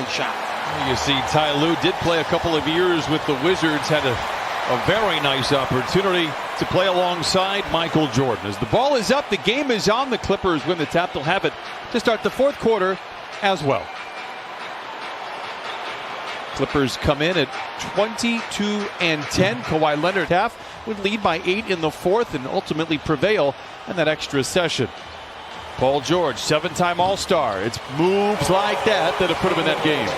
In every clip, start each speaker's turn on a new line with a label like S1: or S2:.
S1: three-point shot.
S2: You see, Ty Lue did play a couple of years with the Wizards, had a very nice opportunity to play alongside Michael Jordan. As the ball is up, the game is on. The Clippers win the tap. They'll have it to start the fourth quarter as well. Clippers come in at 22-10. Kawhi Leonard would lead by 8 in the fourth and ultimately prevail in that extra session. Paul George, 7-time All-Star. It's moves like that have put him in that game.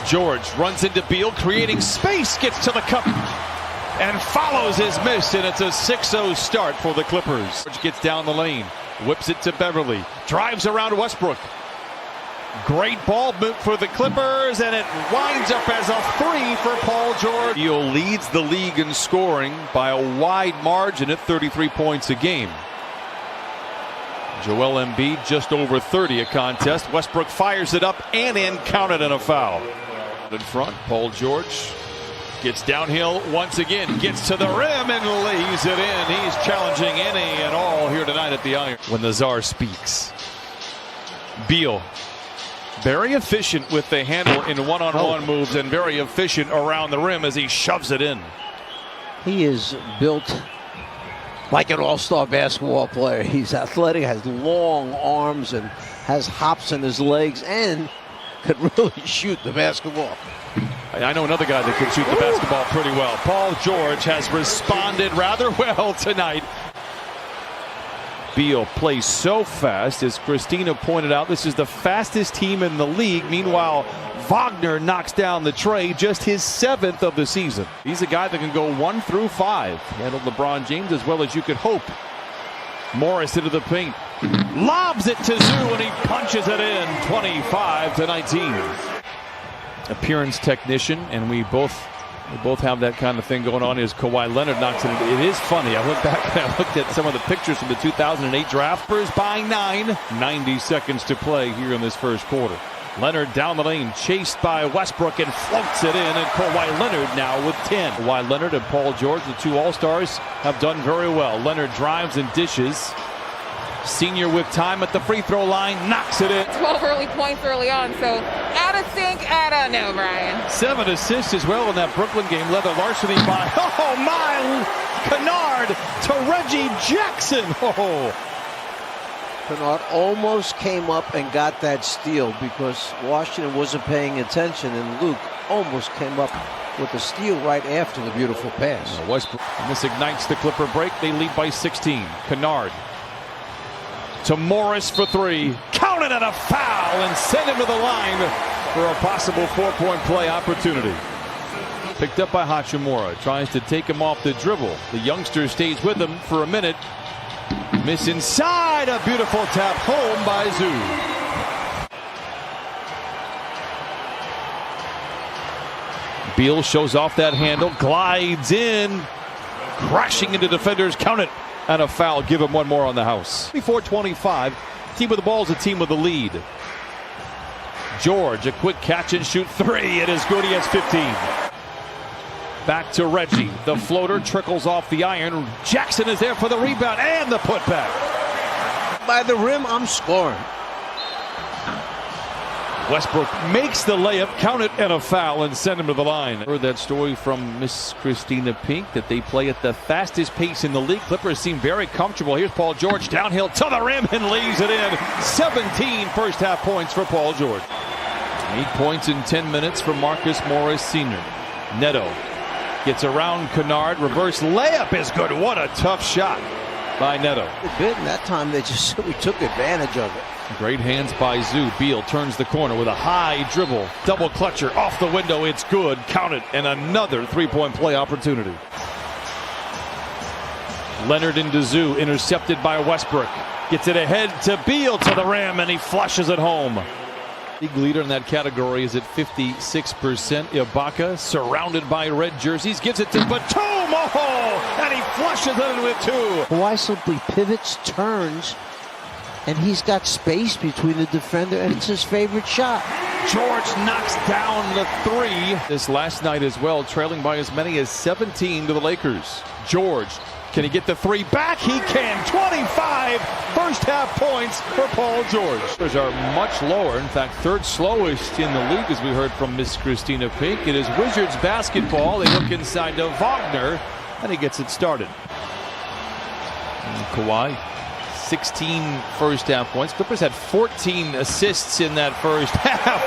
S2: George runs into Beal, creating space, gets to the cup and follows his miss, and it's a 6-0 start for the Clippers. George gets down the lane, whips it to Beverly, drives around Westbrook. Great ball move for the Clippers, and it winds up as a 3 for Paul George. Beal leads the league in scoring by a wide margin at 33 points a game. Joel Embiid just over 30 a contest. Westbrook fires it up and in, counted and a foul. In front, Paul George gets downhill once again, gets to the rim and lays it in. He's challenging any and all here tonight at the iron. When the Czar speaks. Beal, very efficient with the handle in one-on-one moves and very efficient around the rim as he shoves it in.
S1: He is built like an all-star basketball player. He's athletic, has long arms, and has hops in his legs, and could really shoot the basketball.
S2: I know another guy that can shoot the basketball pretty well. Paul George has responded rather well tonight. Beal plays so fast, as Christina pointed out. This is the fastest team in the league. Meanwhile, Wagner knocks down the tray, just his 7th of the season. He's a guy that can go 1 through 5. Handled LeBron James as well as you could hope. Morris into the paint, lobs it to Zoo, and he punches it in. 25-19. Appearance technician, and we both have that kind of thing going on. Is Kawhi Leonard knocks it in. It is funny. I went back and I looked at some of the pictures from the 2008 draft. Spurs by 9. 90 seconds to play here in this first quarter. Leonard down the lane, chased by Westbrook, and floats it in, and Kawhi Leonard now with 10. Kawhi Leonard and Paul George, the two All-Stars, have done very well. Leonard drives and dishes. Senior with time at the free throw line, knocks it in.
S3: 12 early points early on, so out of sync, I don't know, Brian.
S2: 7 assists as well in that Brooklyn game. Leather larceny by, oh my, Kennard to Reggie Jackson. Oh.
S1: Kennard almost came up and got that steal because Washington wasn't paying attention, and Luke almost came up with a steal right after the beautiful pass.
S2: Westbrook, and this ignites the Clipper break. They lead by 16. Kennard to Morris for 3. Counted and a foul, and send him to the line for a possible 4-point play opportunity. Picked up by Hachimura. Tries to take him off the dribble. The youngster stays with him for a minute. Miss inside, a beautiful tap home by Zoo. Beal shows off that handle, glides in, crashing into defenders, count it, and a foul. Give him one more on the house. 24-25, team with the ball is a team with the lead. George, a quick catch and shoot 3, it is good, he has 15. Back to Reggie. The floater trickles off the iron. Jackson is there for the rebound and the putback.
S1: By the rim, I'm scoring.
S2: Westbrook makes the layup, count it, and a foul, and send him to the line. Heard that story from Miss Christina Pink that they play at the fastest pace in the league. Clippers seem very comfortable. Here's Paul George downhill to the rim and lays it in. 17 first half points for Paul George. 8 points in 10 minutes for Marcus Morris Sr. Neto gets around Kennard. Reverse layup is good. What a tough shot by Neto.
S1: A bit, and that time they just simply took advantage of it.
S2: Great hands by Zoo. Beal turns the corner with a high dribble. Double clutcher off the window. It's good. Count it. And another 3-point play opportunity. Leonard into Zoo. Intercepted by Westbrook. Gets it ahead to Beal to the rim, and he flushes it home. League leader in that category is at 56%. Ibaka, surrounded by red jerseys, gives it to Batum. Oh, and he flushes it in with 2.
S1: Kawhi simply pivots, turns, and he's got space between the defender, and it's his favorite shot.
S2: George knocks down the three. This last night as well, trailing by as many as 17 to the Lakers. George, can he get the three back? He can. 25 first half points for Paul George. Those are much lower. In fact, third slowest in the league, as we heard from Miss Christina Pink. It is Wizards basketball. They look inside to Wagner, and he gets it started. And Kawhi, 16 first half points. Clippers had 14 assists in that first half.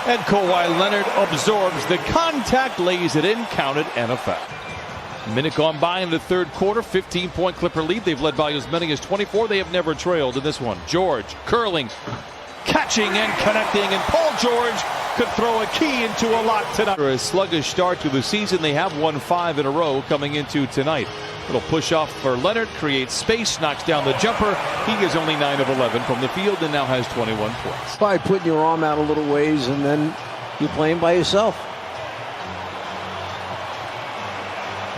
S2: And Kawhi Leonard absorbs the contact, lays it in, counted, and a foul. Minute gone by in the third quarter, 15-point Clipper lead. They've led by as many as 24. They have never trailed in this one. George curling, catching and connecting, and Paul George could throw a key into a lot tonight. For a sluggish start to the season, they have won 5 in a row coming into tonight. Little push off for Leonard, creates space, knocks down the jumper. He is only 9 of 11 from the field and now has 21 points.
S1: By putting your arm out a little ways and then you're playing by yourself.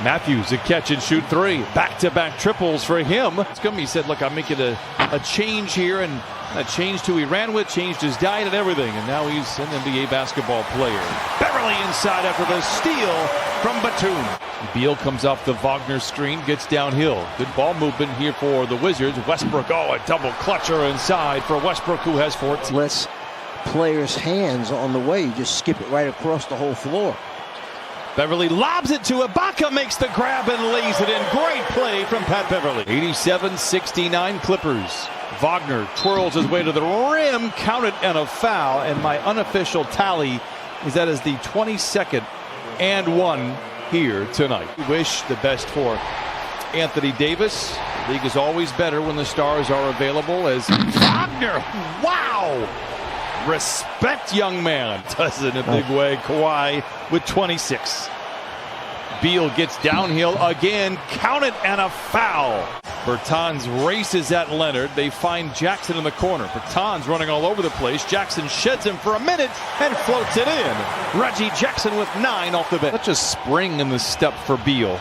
S2: Matthews, a catch and shoot three. Back-to-back triples for him. It's going to be said, look, I'm making a change here, and a change to who he ran with, changed his diet and everything, and now he's an NBA basketball player. Beverly inside after the steal from Batum. Beal comes off the Wagner screen, gets downhill. Good ball movement here for the Wizards. Westbrook, a double clutcher inside for Westbrook, who has 14.
S1: Less players' hands on the way. You just skip it right across the whole floor.
S2: Beverly lobs it to Ibaka, makes the grab and lays it in. Great play from Pat Beverly. 87-69 Clippers. Wagner twirls his way to the rim, counted, and a foul. And my unofficial tally is that is the 22nd and 1 here tonight. We wish the best for Anthony Davis. The league is always better when the stars are available. As Wagner, wow! Respect, young man. Does it in a big way. Kawhi with 26. Beal gets downhill again. Count it, and a foul. Bertans races at Leonard. They find Jackson in the corner. Bertans running all over the place. Jackson sheds him for a minute and floats it in. Reggie Jackson with 9 off the bench. Such a spring in the step for Beal.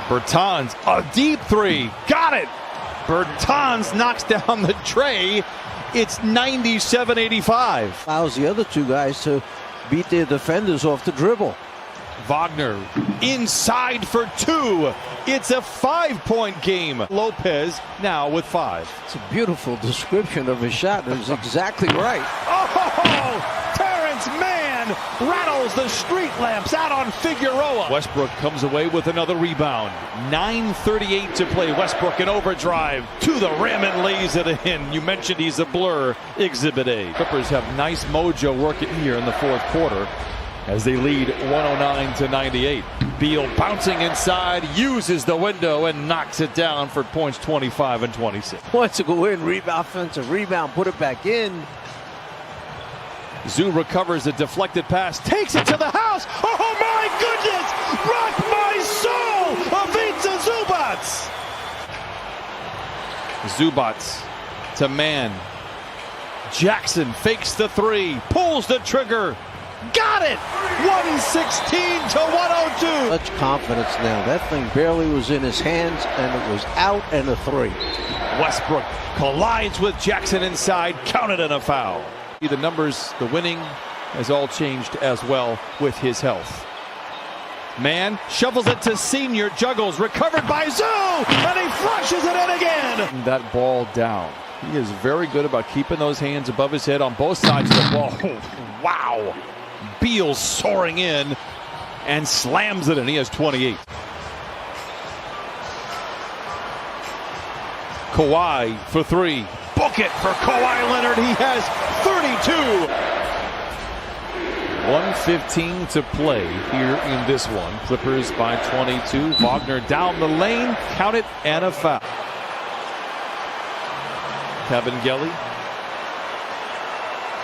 S2: Bertans, a deep three. Got it. Bertans knocks down the tray. It's 97-85.
S1: Allows the other two guys to beat their defenders off the dribble.
S2: Wagner inside for 2. It's a 5-point game. Lopez now with 5.
S1: It's a beautiful description of his shot. It was exactly right.
S2: Oh, Terrence Mann rattles the street lamps out on Figueroa. Westbrook comes away with another rebound. 9:38 to play. Westbrook in overdrive to the rim and lays it in. You mentioned he's a blur. Exhibit A. Clippers have nice mojo working here in the fourth quarter as they lead 109-98. Beal bouncing inside, uses the window and knocks it down for points 25 and 26.
S1: Wants to go in, offensive rebound, put it back in.
S2: Zoo recovers a deflected pass, takes it to the house. Oh my goodness! Rock my soul! Ivica Zubac! Zubac to Mann. Jackson fakes the three, pulls the trigger. Got it! 116 to 102.
S1: Such confidence now. That thing barely was in his hands, and it was out and a 3.
S2: Westbrook collides with Jackson inside, counted and a foul. The numbers, the winning has all changed as well with his health. Mann shovels it to Senior, juggles, recovered by Zoo, and he flushes it in again. That ball down. He is very good about keeping those hands above his head on both sides of the ball. Wow. Beal soaring in and slams it in. He has 28. Kawhi for 3. Book it for Kawhi Leonard. He has 32. 1:15 to play here in this one. Clippers by 22. Wagner down the lane. Count it, and a foul. Kabengele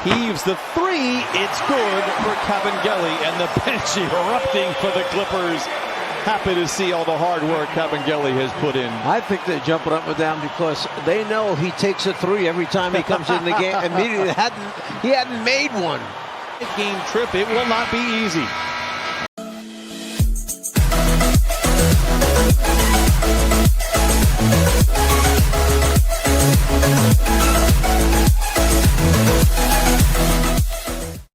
S2: heaves the 3. It's good for Kabengele, and the bench erupting for the Clippers. Happy to see all the hard work Kabengele has put in.
S1: I think they're jumping up and down because they know he takes a 3 every time he comes in the game. Immediately, he hadn't made one.
S2: Game trip, it will not be easy.